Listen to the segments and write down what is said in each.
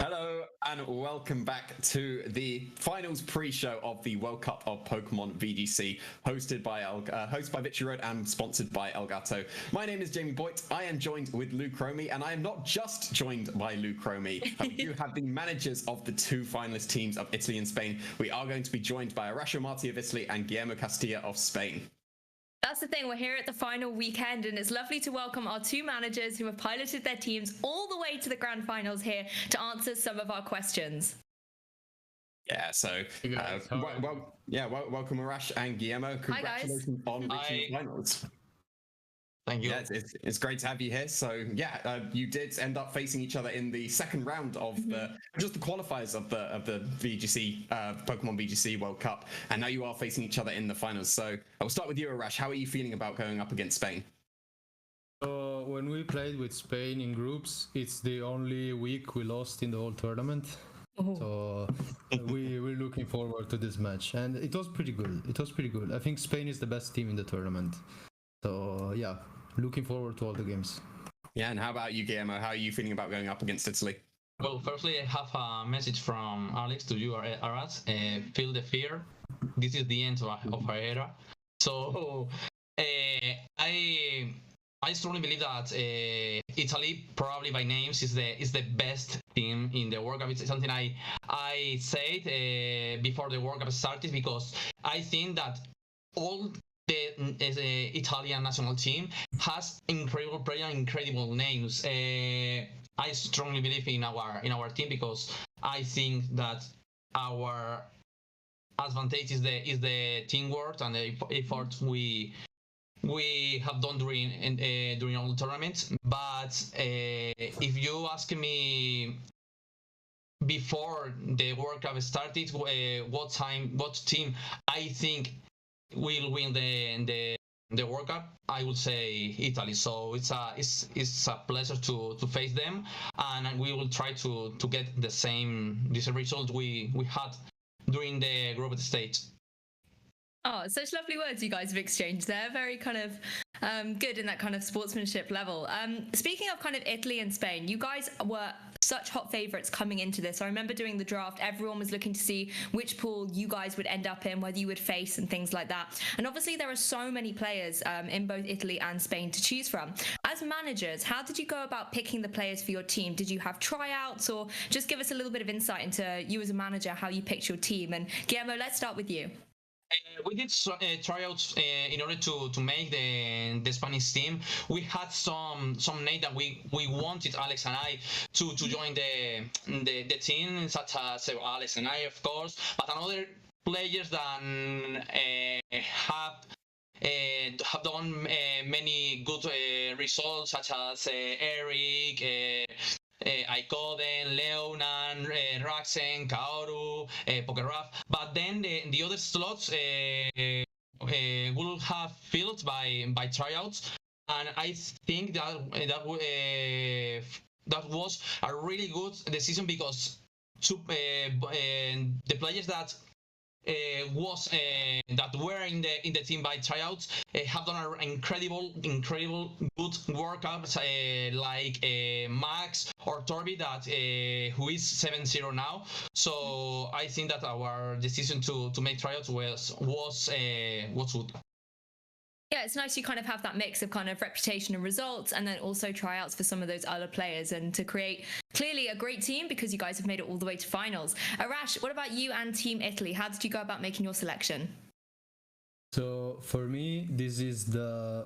Hello and welcome back to the finals pre-show of the World Cup of Pokémon VGC, hosted by Victory Road and sponsored by Elgato. My name is Jamie Boyd. I am joined with Lou Cromie, and I am not just joined by Lou Cromie. We do have the managers of the two finalist teams of Italy and Spain. We are going to be joined by Arash Marti of Italy and Guillermo Castilla of Spain. That's the thing, we're here at the final weekend and it's lovely to welcome our two managers who have piloted their teams all the way to the grand finals here to answer some of our questions. Yeah, so welcome Arash and Guillermo. Congratulations on reaching the finals. Thank you. Yeah, it's great to have you here. So yeah, you did end up facing each other in the second round of the qualifiers of the VGC Pokemon VGC World Cup, and now you are facing each other in the finals. So I'll start with you, Arash. How are you feeling about going up against Spain? So when we played with Spain in groups, it's the only week we lost in the whole tournament. So we're looking forward to this match, and it was pretty good. I think Spain is the best team in the tournament. So yeah, looking forward to all the games. Yeah, and how about you, Guillermo? How are you feeling about going up against Italy? Well, firstly, I have a message from Alex to you, Aras. Feel the fear. This is the end of our era. So I strongly believe that Italy, probably by names, is the best team in the World Cup. It's something I said before the World Cup started, because I think that all the Italian national team has incredible players, incredible names. I strongly believe in our team, because I think that our advantage is the teamwork and the effort we have done during all the tournaments. But if you ask me before the World Cup started, what team I think will win the World Cup, I would say Italy. So it's a pleasure to face them, and we will try to get the result we had during the group stage. Oh, such lovely words you guys have exchanged there. Very kind of good in that kind of sportsmanship level. Speaking of kind of Italy and Spain, you guys were such hot favourites coming into this. I remember doing the draft, everyone was looking to see which pool you guys would end up in, whether you would face and things like that. And obviously there are so many players in both Italy and Spain to choose from. As managers, how did you go about picking the players for your team? Did you have tryouts, or just give us a little bit of insight into you as a manager, how you picked your team? And Guillermo, let's start with you. We did tryouts in order to make the Spanish team. We had some names that we wanted, Alex and I, to join the team, such as Alex and I, of course, but another players that have done many good results, such as Eric, Ikoden, Leonan, Raxen, Kaoru, Pokeraf. But then the other slots will have filled by tryouts, and I think that was a really good decision, because the players that were in the team by tryouts have done an incredible good workouts, like Max or Torby, that who is 7-0 now. So I think that our decision to make tryouts was good. Yeah, it's nice you kind of have that mix of kind of reputation and results, and then also tryouts for some of those other players, and to create clearly a great team, because you guys have made it all the way to finals. Arash, what about you and Team Italy? How did you go about making your selection? So for me, this is the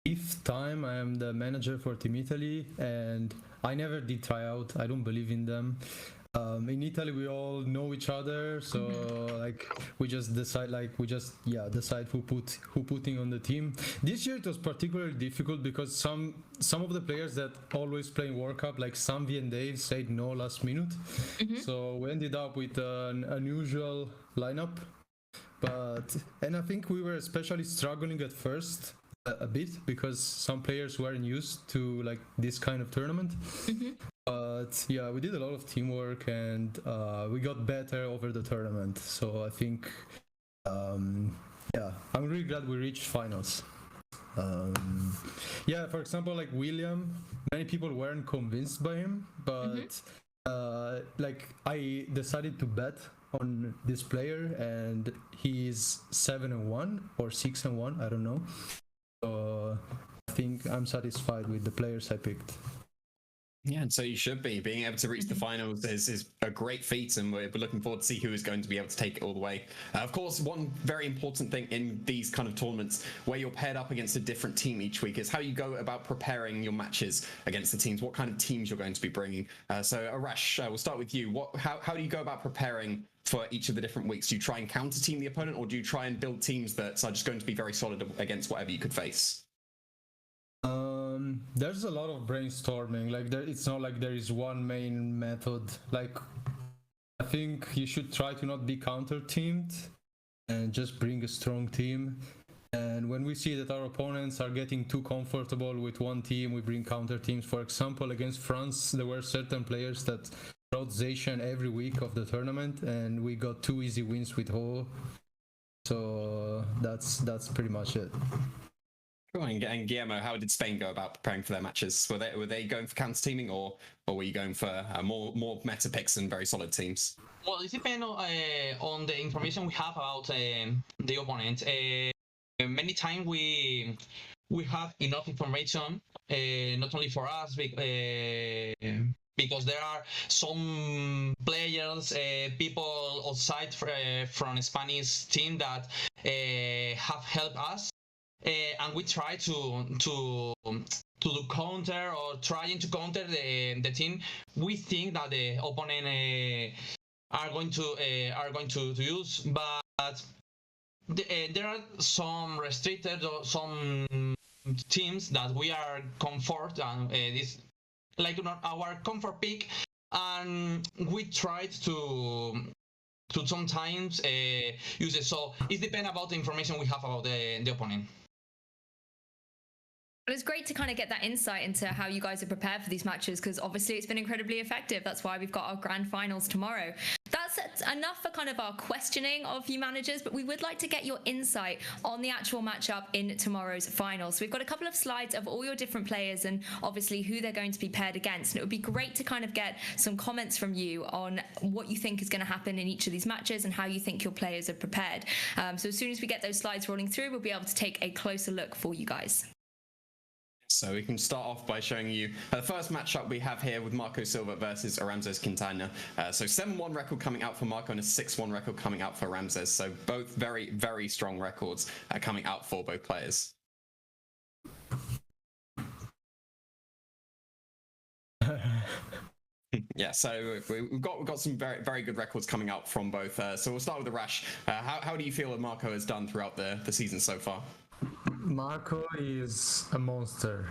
5th time I am the manager for Team Italy, and I never did tryout. I don't believe in them. In Italy, we all know each other, so we just decide who putting on the team. This year it was particularly difficult, because some of the players that always play in World Cup, like Samvi and Dave, said no last minute. So we ended up with an unusual lineup. And I think we were especially struggling at first a bit, because some players weren't used to like this kind of tournament. But yeah, we did a lot of teamwork, and we got better over the tournament. So I think I'm really glad we reached finals. For example, like William, many people weren't convinced by him, but like I decided to bet on this player, and he's 7-1 or 6-1, I don't know. So I think I'm satisfied with the players I picked. Yeah, and so you should be. Being able to reach the finals is a great feat, and we're looking forward to see who is going to be able to take it all the way. Of course, one very important thing in these kind of tournaments where you're paired up against a different team each week is how you go about preparing your matches against the teams, what kind of teams you're going to be bringing. So Arash, we'll start with you. How do you go about preparing for each of the different weeks? Do you try and counter team the opponent, or do you try and build teams that are just going to be very solid against whatever you could face? There's a lot of brainstorming. Like it's not like there is one main method. Like I think you should try to not be counter-teamed and just bring a strong team. And when we see that our opponents are getting too comfortable with one team, we bring counter teams. For example, against France, there were certain players that brought Zacian every week of the tournament, and we got 2 easy wins with Ho. So that's pretty much it. Cool. And Guillermo, how did Spain go about preparing for their matches? Were they going for counter teaming, or were you going for more meta picks and very solid teams? Well, it depends on the information we have about the opponent. Many times we have enough information, not only for us, because there are some players, people outside from Spanish team that have helped us. And we try to do counter or trying to counter the team we think that the opponent are going to use, but there are some restricted or some teams that we are comfort, and this like our comfort pick, and we tried to sometimes use it. So it depends about the information we have about the opponent. But it's great to kind of get that insight into how you guys are prepared for these matches, because obviously it's been incredibly effective. That's why we've got our grand finals tomorrow. That's enough for kind of our questioning of you managers, but we would like to get your insight on the actual matchup in tomorrow's finals. So we've got a couple of slides of all your different players and obviously who they're going to be paired against. And it would be great to kind of get some comments from you on what you think is going to happen in each of these matches and how you think your players are prepared. So as soon as we get those slides rolling through, we'll be able to take a closer look for you guys. So we can start off by showing you the first matchup we have here with Marco Silva versus Ramses Quintana. So 7-1 record coming out for Marco and a 6-1 record coming out for Ramses. So both very, very strong records coming out for both players. Yeah, so we've got some very, very good records coming out from both. So we'll start with Arash. How do you feel that Marco has done throughout the season so far? Marco is a monster.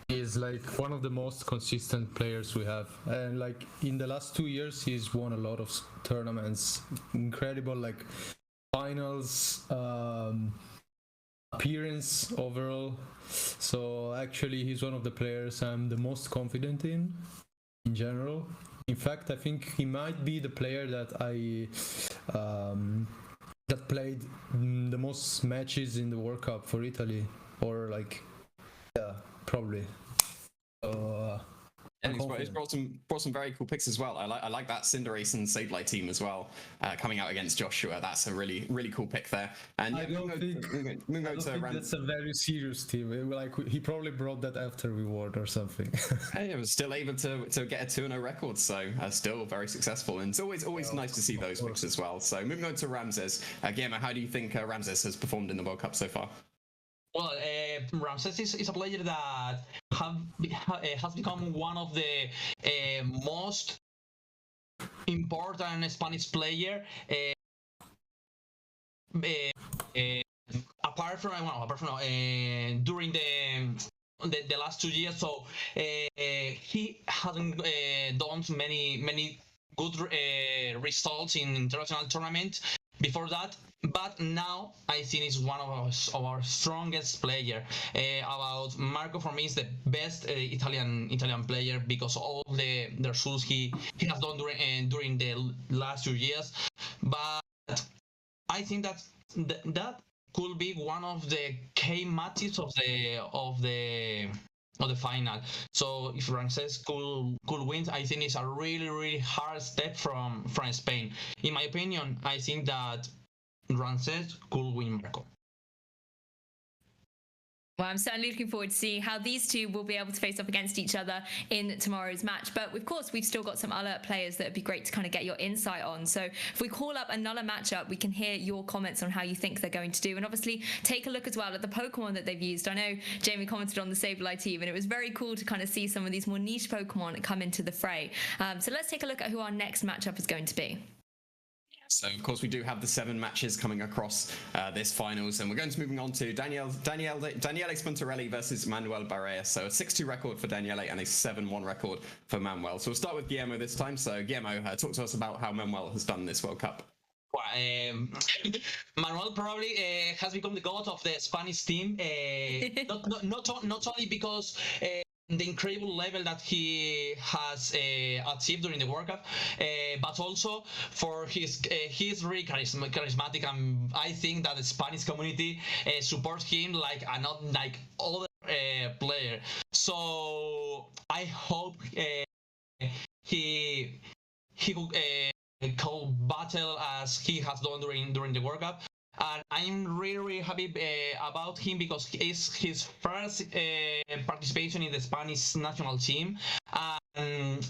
He's like one of the most consistent players we have, and like in the last 2 years he's won a lot of tournaments, incredible like finals, appearance overall. So actually he's one of the players I'm the most confident in general. In fact, I think he might be the player that that played the most matches in the World Cup for Italy, or like, yeah, probably. And he's brought some very cool picks as well. I like that Cinderace and Sableye team as well, coming out against Joshua. That's a really, really cool pick there. And I don't think that's a very serious team. Like he probably brought that after we won or something. Hey, I was still able to get a 2-0 record, so still very successful. And it's always nice to see those picks as well. So moving on to Ramses. Guillermo, how do you think Ramses has performed in the World Cup so far? Well, Ramses is a player that has become one of the most important Spanish player. Apart from during the last 2 years, so he hasn't done many good results in international tournament before that. But now I think he's one of our strongest player. About Marco, for me, is the best Italian player because of all the results he has done during the last 2 years. But I think that could be one of the key matches of the of the final. So if Frances could win, I think it's a really hard step from Spain. In my opinion, I think that Frances could win Marco. Well, I'm certainly looking forward to see how these two will be able to face off against each other in tomorrow's match. But of course, we've still got some other players that would be great to kind of get your insight on. So if we call up another matchup, we can hear your comments on how you think they're going to do. And obviously, take a look as well at the Pokemon that they've used. I know Jamie commented on the Sableye team, and it was very cool to kind of see some of these more niche Pokemon come into the fray. So let's take a look at who our next matchup is going to be. So, of course, we do have the 7 matches coming across this finals, and we're going to moving on to Daniele Spuntarelli versus Manuel Barrea. So a 6-2 record for Daniele and a 7-1 record for Manuel. So we'll start with Guillermo this time. So, Guillermo, talk to us about how Manuel has done this World Cup. Well, Manuel probably has become the god of the Spanish team. Not only because the incredible level that he has achieved during the World Cup, but also for he's really charismatic, and I think that the Spanish community supports him like other player. So I hope he could battle as he has done during the World Cup. And I'm really happy about him because it's his first participation in the Spanish national team, and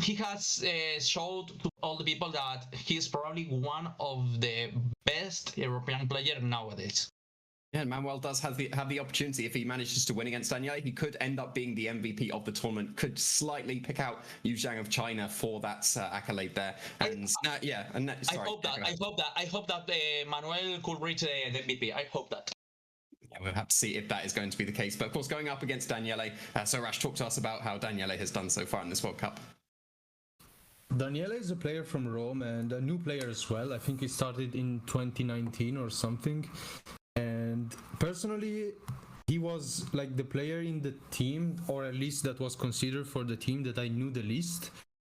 he has showed to all the people that he's probably one of the best European players nowadays. Yeah, Manuel does have the opportunity. If he manages to win against Daniele, he could end up being the MVP of the tournament. Could slightly pick out Yu Zhang of China for that accolade there. And I hope that Manuel could reach the MVP. I hope that. Yeah, we'll have to see if that is going to be the case. But of course, going up against Daniele, so Rash, talk to us about how Daniele has done so far in this World Cup. Daniele is a player from Rome and a new player as well. I think he started in 2019 or something. And personally, he was like the player in the team, or at least that was considered for the team, that I knew the least,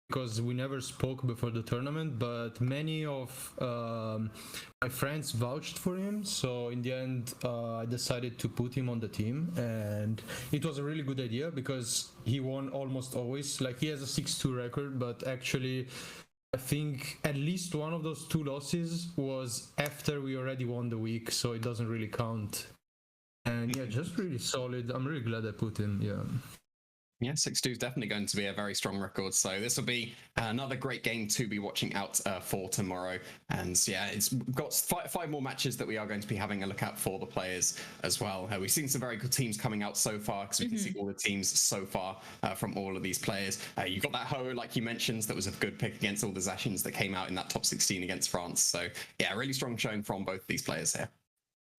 because we never spoke before the tournament, but many of my friends vouched for him. So in the end, I decided to put him on the team, and it was a really good idea because he won almost always. Like, he has a 6-2 record, but actually I think at least one of those 2 losses was after we already won the week, so it doesn't really count. And yeah, just really solid. I'm really glad I put him. Yeah, 6-2 is definitely going to be a very strong record. So this will be another great game to be watching out for tomorrow. And yeah, it's got 5 more matches that we are going to be having a look at for the players as well. We've seen some very good teams coming out so far, because we can see all the teams so far from all of these players. You've got that Ho, like you mentioned, that was a good pick against all the Zashins that came out in that top 16 against France. So yeah, really strong showing from both these players here.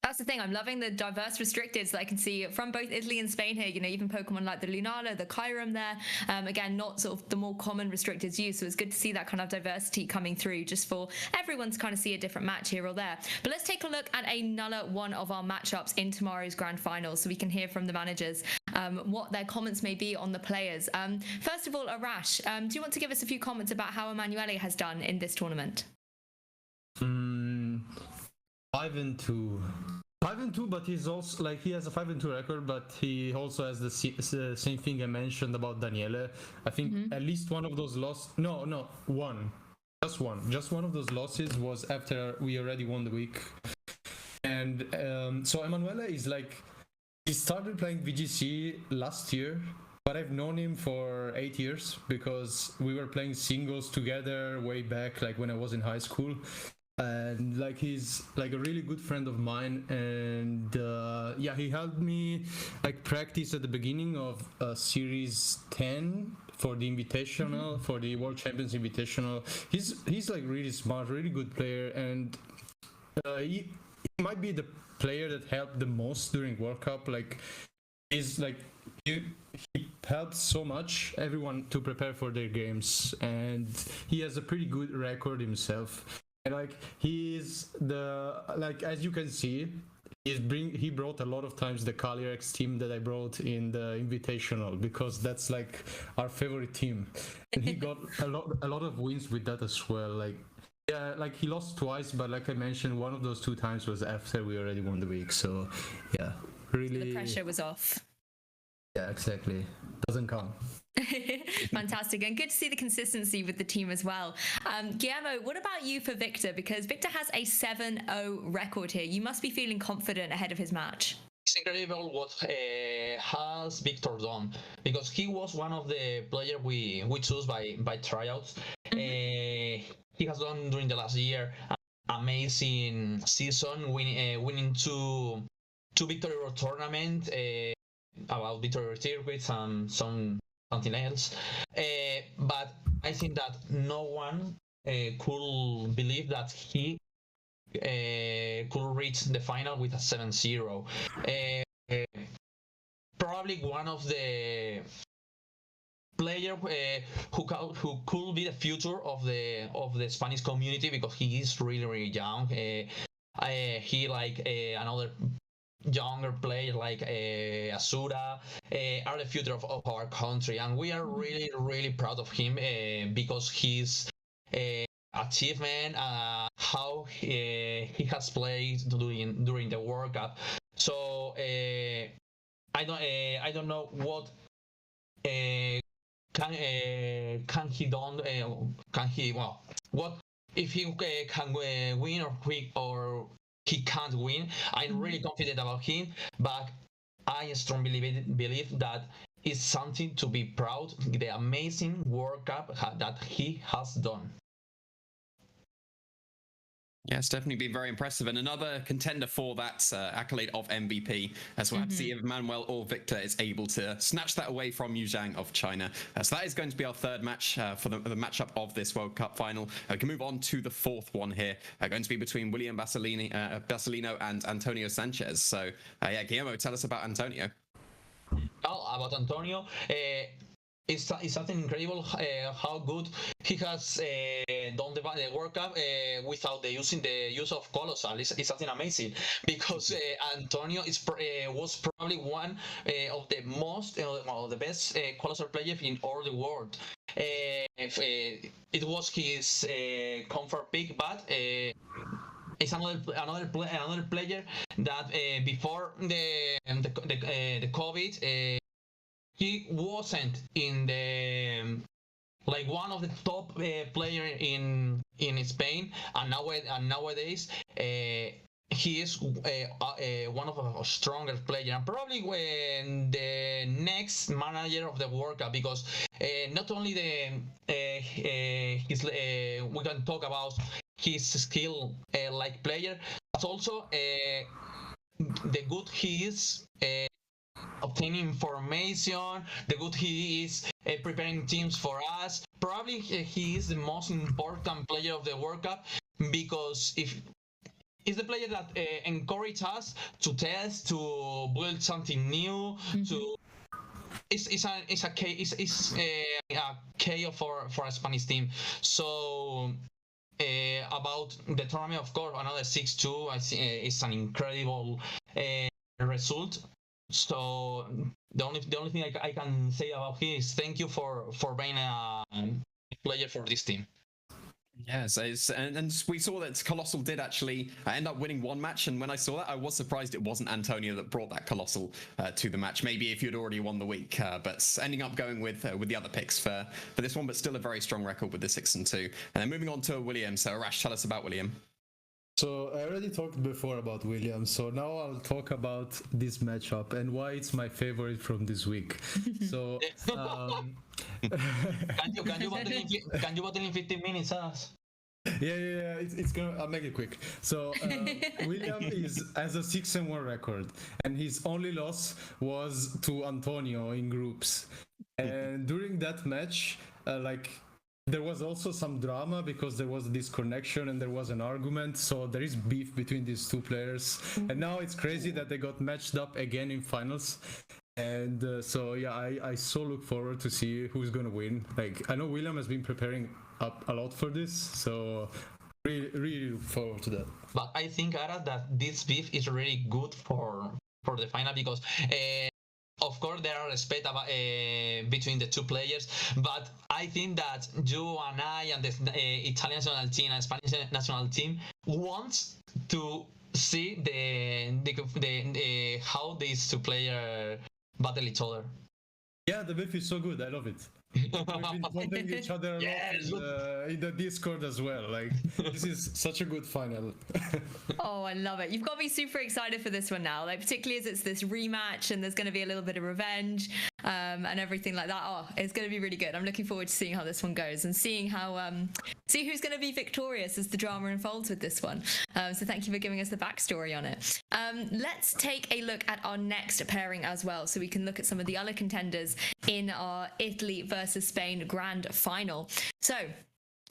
That's the thing. I'm loving the diverse restricteds that I can see from both Italy and Spain here. You know, even Pokemon like the Lunala, the Kyurem there. Again, not sort of the more common restricteds used. So it's good to see that kind of diversity coming through, just for everyone to kind of see a different match here or there. But let's take a look at another one of our matchups in tomorrow's grand final, so we can hear from the managers what their comments may be on the players. First of all, Arash, do you want to give us a few comments about how Emanuele has done in this tournament? 5-2, but he's also like, he has a 5-2 record, but he also has the same thing I mentioned about Daniele. I think at least one of those losses, just one of those losses was after we already won the week. And so Emanuele is like, he started playing VGC last year, but I've known him for 8 years because we were playing singles together way back, like when I was in high school. And like, he's like a really good friend of mine, and yeah, he helped me like practice at the beginning of Series 10 for the Invitational, for the World Champions Invitational. He's like really smart, really good player, and he might be the player that helped the most during World Cup. Like, he's like, he helped so much everyone to prepare for their games, and he has a pretty good record himself. And like, he's like, as you can see, he brought a lot of times the Calyrex team that I brought in the Invitational, because that's like our favorite team, and he got a lot of wins with that as well. Like, yeah, like he lost twice, but like I mentioned, one of those 2 times was after we already won the week. So yeah, really, the pressure was off. Yeah, exactly. Doesn't count. Fantastic, and good to see the consistency with the team as well. Guillermo, what about you for Victor? Because Victor has a 7-0 record here. You must be feeling confident ahead of his match. It's incredible what has Victor done, because he was one of the players we chose by tryouts. He has done during the last year an amazing season, winning two Victory Road tournament, about Victory Circuits and something else. But I think that no one could believe that he could reach the final with a 7-0. Probably one of the player who could be the future of the Spanish community, because he is really young. He like another younger players like Asura are the future of our country, and we are really proud of him because his achievement, how he has played during the World Cup. So I don't know what can he done, what if he can win or he can't win. I'm really confident about him, but I strongly believe that it's something to be proud, the amazing World Cup that he has done. Yeah, it's definitely been very impressive, and another contender for that accolade of MVP. So we'll have to see if Manuel or Victor is able to snatch that away from Yu Zhang of China. So that is going to be our third match for the matchup of this World Cup final. We can move on to the fourth one here, going to be between William Basilino and Antonio Sanchez. So yeah, Guillermo, tell us about Antonio. Oh, about Antonio, it's something incredible how good he has done the World Cup without using the use of Colossal. It's something amazing, because Antonio was probably one of the most the best Colossal players in all the world. It was his comfort pick, but it's another player that before the COVID. He wasn't in the like one of the top player in Spain, and nowadays he is one of our strongest players, and probably when the next manager of the World Cup, because not only his we can talk about his skill like player, but also the good he is obtaining information, the good he is preparing teams for us. Probably he is the most important player of the World Cup, because if he's the player that encourages us to test, to build something new, to it's a key for a Spanish team. So about the tournament, of course, another 6-2. I think it's an incredible result. So the only thing I can say about him is thank you for being a player for this team. Yes, and we saw that Colossal did actually end up winning one match, and when I saw that, I was surprised it wasn't Antonio that brought that Colossal to the match. Maybe if you'd already won the week, but ending up going with the other picks for this one, but still a very strong record with the 6-2. And then moving on to William. So Arash, tell us about William. So I already talked before about William, so now I'll talk about this matchup and why it's my favorite from this week. So Can you bottle in 15 minutes, us? Yeah. It's gonna. I'll make it quick. So William has a 6-1 record, and his only loss was to Antonio in groups. And during that match, there was also some drama because there was a disconnection and there was an argument. So there is beef between these two players, and now it's crazy that they got matched up again in finals. And so yeah, I so look forward to see who's gonna win. Like, I know William has been preparing up a lot for this, so really look forward to that. But I think, Ara, that this beef is really good for the final, because of course there are respect about, between the two players, but I think that you and I and the Italian national team and Spanish national team wants to see the how these two players battle each other. Yeah, the beef is so good. I love it. We've been taunting each other a Yes, lot in the Discord as well. Like, this is such a good final. Oh, I love it. You've got me super excited for this one now, like particularly as it's this rematch and there's going to be a little bit of revenge and everything like that. Oh, it's going to be really good. I'm looking forward to seeing how this one goes and seeing how see who's going to be victorious as the drama unfolds with this one. So thank you for giving us the backstory on it. Let's take a look at our next pairing as well, so we can look at some of the other contenders in our Italy versus Spain grand final. So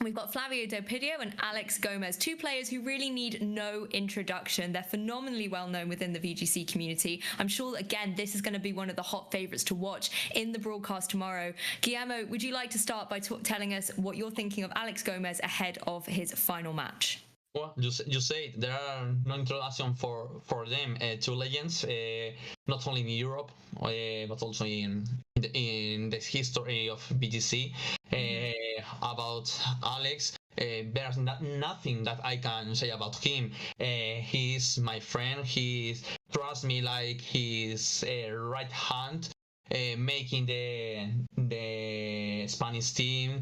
we've got Flavio Dopidio and Alex Gomez, two players who really need no introduction. They're phenomenally well known within the VGC community. I'm sure, again, this is going to be one of the hot favorites to watch in the broadcast tomorrow. Guillermo, would you like to start by telling us what you're thinking of Alex Gomez ahead of his final match? Well, you say it. There are no introduction for them. Two legends, not only in Europe, but also in the history of BGC. About Alex, there's nothing that I can say about him. He's my friend. He trusts me like his right hand, making the Spanish team.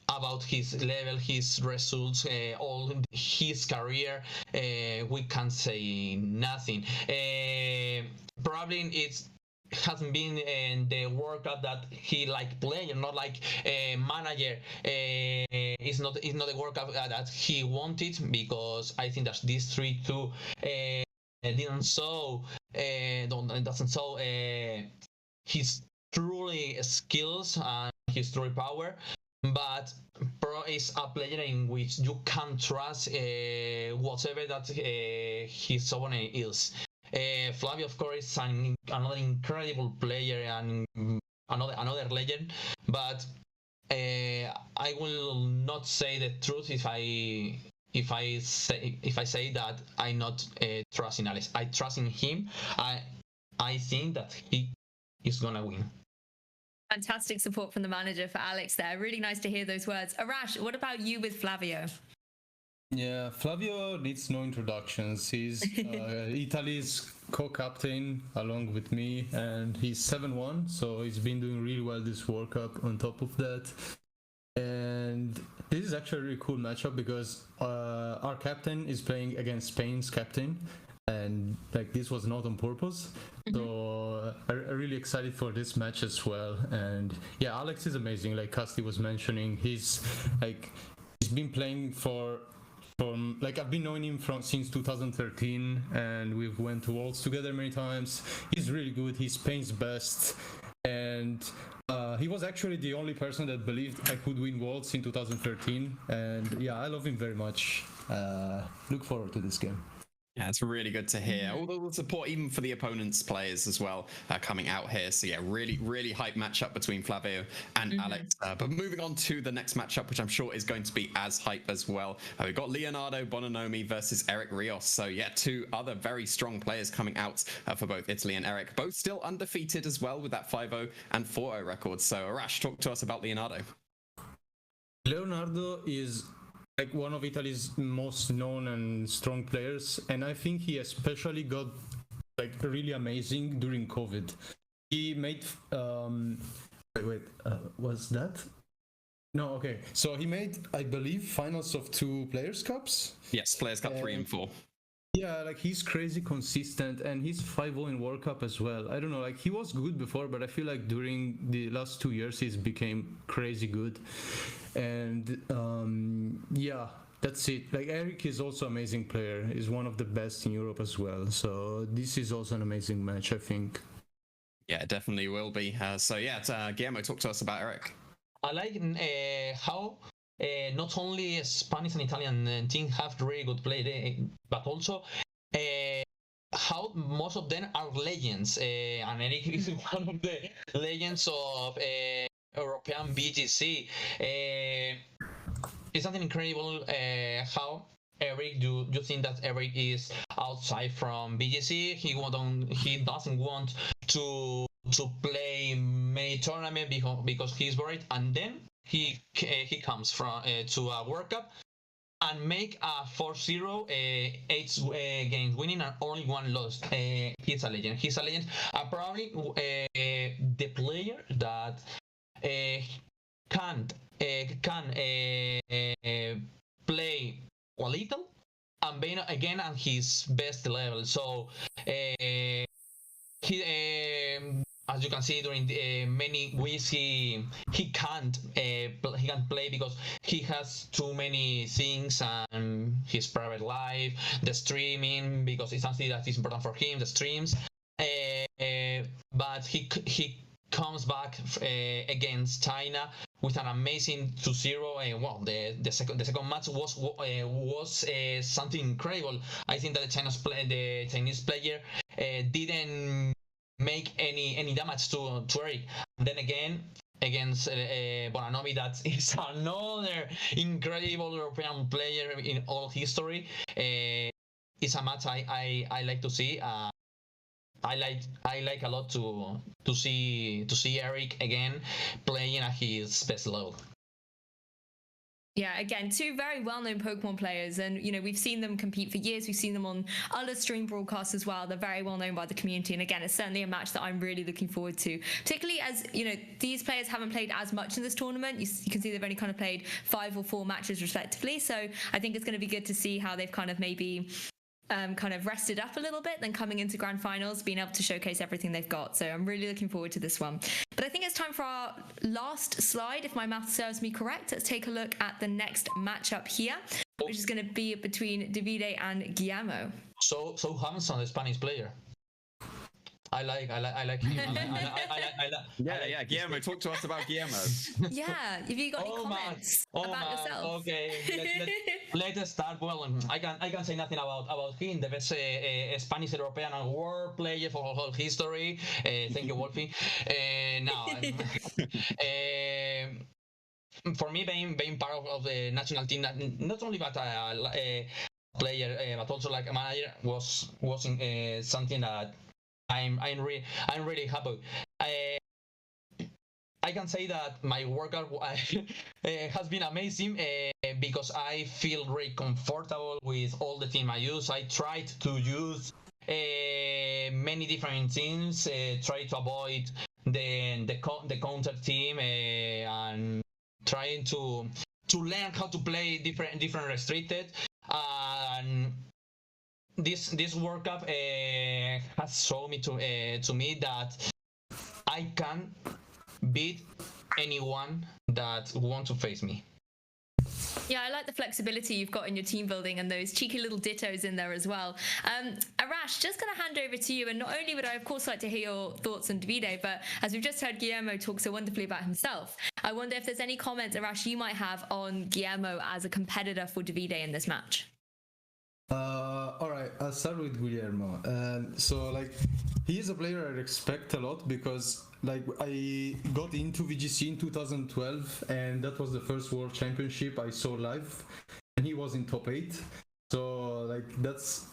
About his level, his results, all his career, we can't say nothing. Probably it hasn't been in the World Cup that he like player, not like a manager. It's not the World Cup that he wanted, because I think that these 3-2 doesn't show his truly skills and his true power. But Pro is a player in which you can trust whatever that his opponent is. Flavio, of course, is another incredible player and another legend. But I will not say the truth if I say that I'm not trusting Alex. I trust in him. I think that he is gonna win. Fantastic support from the manager for Alex there. Really nice to hear those words. Arash, what about you with Flavio? Yeah, Flavio needs no introductions. He's Italy's co-captain along with me, and he's 7-1, so he's been doing really well this World Cup on top of that. And this is actually a really cool matchup because our captain is playing against Spain's captain, and like this was not on purpose. So I'm really excited for this match as well. And yeah, Alex is amazing. Like Casti was mentioning, he's been playing from like I've been knowing him since 2013, and we've went to Worlds together many times. He's really good. He's Spain's best, and he was actually the only person that believed I could win Worlds in 2013. And yeah, I love him very much. Look forward to this game. Yeah, it's really good to hear. All the support, even for the opponent's players as well, coming out here. So yeah, really hype matchup between Flavio and Alex. But moving on to the next matchup, which I'm sure is going to be as hype as well. We've got Leonardo Bononomi versus Eric Rios. So yeah, two other very strong players coming out for both Italy and Eric. Both still undefeated as well with that 5-0 and 4-0 record. So Arash, talk to us about Leonardo. Leonardo is like one of Italy's most known and strong players, and I think he especially got like really amazing during COVID. He made was that? No, okay. So he made, I believe, finals of 2 Players Cups. Yes, Players Cup 3 and 4. Yeah, like he's crazy consistent, and he's 5-0 in World Cup as well. I don't know, like he was good before, but I feel like during the last 2 years he's became crazy good. And yeah, that's it. Like Eric is also an amazing player. He's one of the best in Europe as well. So this is also an amazing match, I think. Yeah, it definitely will be. So yeah, Guillermo, talk to us about Eric. I like how not only Spanish and Italian team have really good play, but also how most of them are legends. And Eric is one of the legends of European VGC. It's something incredible how Eric, you think that Eric is outside from VGC. He doesn't want to play many tournaments because he's worried, and then he comes from to a World Cup and make a 4-0, 8 games winning and only 1 lost. He's a legend. He's a legend. Probably the player that can play a little and being again at his best level. So he, as you can see during many weeks, he can't play because he has too many things and his private life, the streaming, because it's something that is important for him, the streams. But he comes back against China with an amazing 2-0, and well, the second match was something incredible. I think that the Chinese player didn't make any damage to Eric. And then again against Bonanomi, that is another incredible European player in all history. It's a match I like to see. I like a lot to see Eric again playing at his best level. Yeah, again, 2 very well-known Pokemon players, and we've seen them compete for years. We've seen them on other stream broadcasts as well. They're very well known by the community, and again, it's certainly a match that I'm really looking forward to. Particularly as these players haven't played as much in this tournament. You can see they've only kind of played 5 or 4 matches respectively. So I think it's going to be good to see how they've kind of maybe kind of rested up a little bit, then coming into grand finals, being able to showcase everything they've got. So I'm really looking forward to this one. But I think it's time for our last slide, if my math serves me correct. Let's take a look at the next matchup here, which is going to be between Davide and Guillermo. So handsome, the Spanish player. I like him. Yeah. Guillermo, talk to us about Guillermo. Yeah, have you got any comments about yourself? Okay, let's start. Well, I can say nothing about him. The best Spanish, European, and world player for whole history. Thank you, Wolfie. Now, for me, being part of the national team, not only but player, but also like a manager, was something that I'm really happy. I can say that my workout has been amazing because I feel very comfortable with all the team I use. I tried to use many different teams, try to avoid the counter team, and trying to learn how to play different restricted. And this World Cup has shown me to me that I can beat anyone that want to face me. Yeah, I like the flexibility you've got in your team building and those cheeky little dittos in there as well. Arash, just going to hand over to you. And not only would I, of course, like to hear your thoughts on Davide, but as we've just heard Guillermo talk so wonderfully about himself, I wonder if there's any comments, Arash, you might have on Guillermo as a competitor for Davide in this match. All right, I'll start with Guillermo. So, like, he is a player I respect a lot because, like, I got into VGC in 2012, and that was the first World Championship I saw live, and he was in top 8. So, like, that's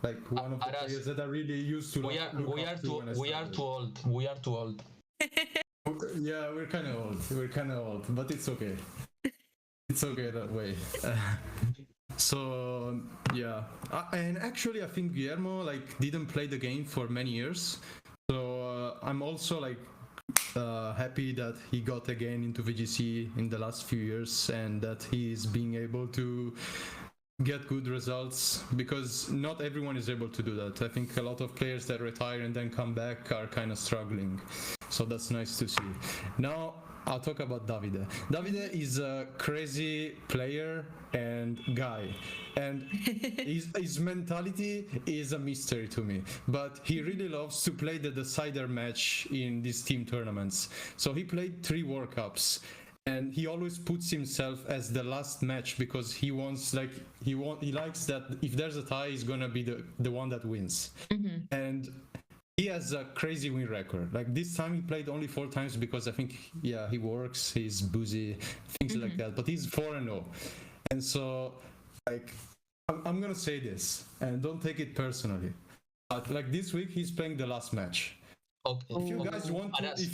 like one of the players that I really used to. We are too old. Yeah, we're kind of old, but it's okay. It's okay that way. So yeah, and actually I think Guillermo didn't play the game for many years, so I'm also happy that he got again into VGC in the last few years and that he's being able to get good results, because not everyone is able to do that. I think a lot of players that retire and then come back are kind of struggling, so that's nice to see. Now I'll talk about Davide. Davide is a crazy player and guy, and his mentality is a mystery to me, but he really loves to play the decider match in these team tournaments. So he played 3 World Cups, and he always puts himself as the last match because he likes that if there's a tie, he's gonna be the one that wins. Mm-hmm. And he has a crazy win record. Like this time he played only 4 times because I think he works, he's busy, things like that, but he's 4-0. And so I'm gonna say this, and don't take it personally, but this week he's playing the last match. Okay. If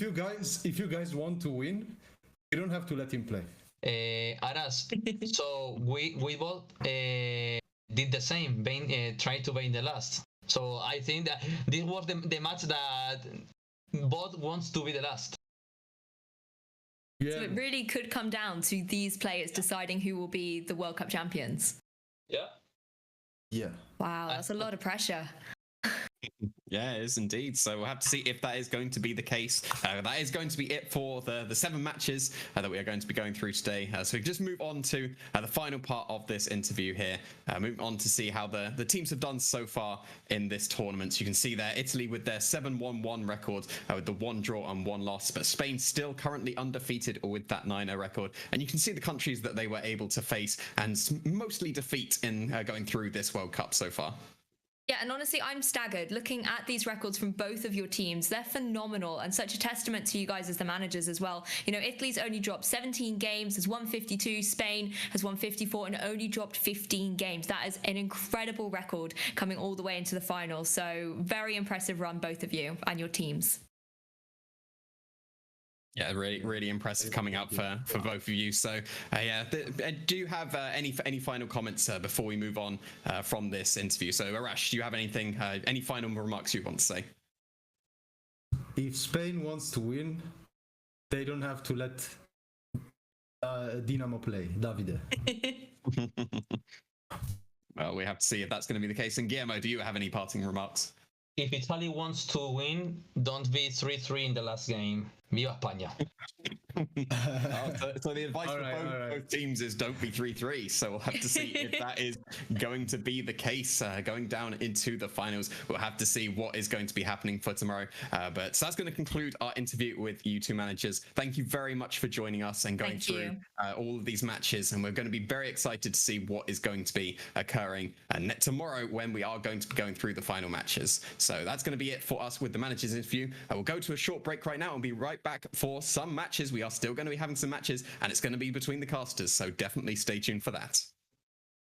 you guys want to win, you don't have to let him play. Aras. So we both did the same, tried to be in the last. So I think that this was the match that both wants to be the last. Yeah. So it really could come down to these players deciding who will be the World Cup champions. Yeah. Yeah. Wow, that's a lot of pressure. Yeah, it is indeed. So we'll have to see if that is going to be the case. That is going to be it for the 7 matches that we are going to be going through today. So we just move on to the final part of this interview here. Moving on to see how the teams have done so far in this tournament. You can see there Italy with their 7-1-1 record with the 1 draw and 1 loss, but Spain still currently undefeated with that 9-0 record. And you can see the countries that they were able to face and mostly defeat in going through this World Cup so far. Yeah, and honestly, I'm staggered looking at these records from both of your teams. They're phenomenal and such a testament to you guys as the managers as well. You know, Italy's only dropped 17 games, has won 52. Spain has won 54 and only dropped 15 games. That is an incredible record coming all the way into the final. So very impressive run, both of you and your teams. Yeah, really impressive coming up for both of you. So, yeah, do you have any final comments before we move on from this interview? So, Arash, do you have anything, any final remarks you want to say? If Spain wants to win, they don't have to let Dinamo play, Davide. Well, we have to see if that's going to be the case. And Guillermo, do you have any parting remarks? If Italy wants to win, don't be 3-3 in the last game. Viva España. So the advice for both teams is don't be 3-3. So we'll have to see if that is going to be the case going down into the finals. We'll have to see what is going to be happening for tomorrow. But so that's going to conclude our interview with you two managers. Thank you very much for joining us and going through all of these matches. And we're going to be very excited to see what is going to be occurring tomorrow when we are going to be going through the final matches. So that's going to be it for us with the managers interview. We'll go to a short break right now and be right back for some matches. We are still going to be having some matches and it's going to be between the casters. So definitely stay tuned for that.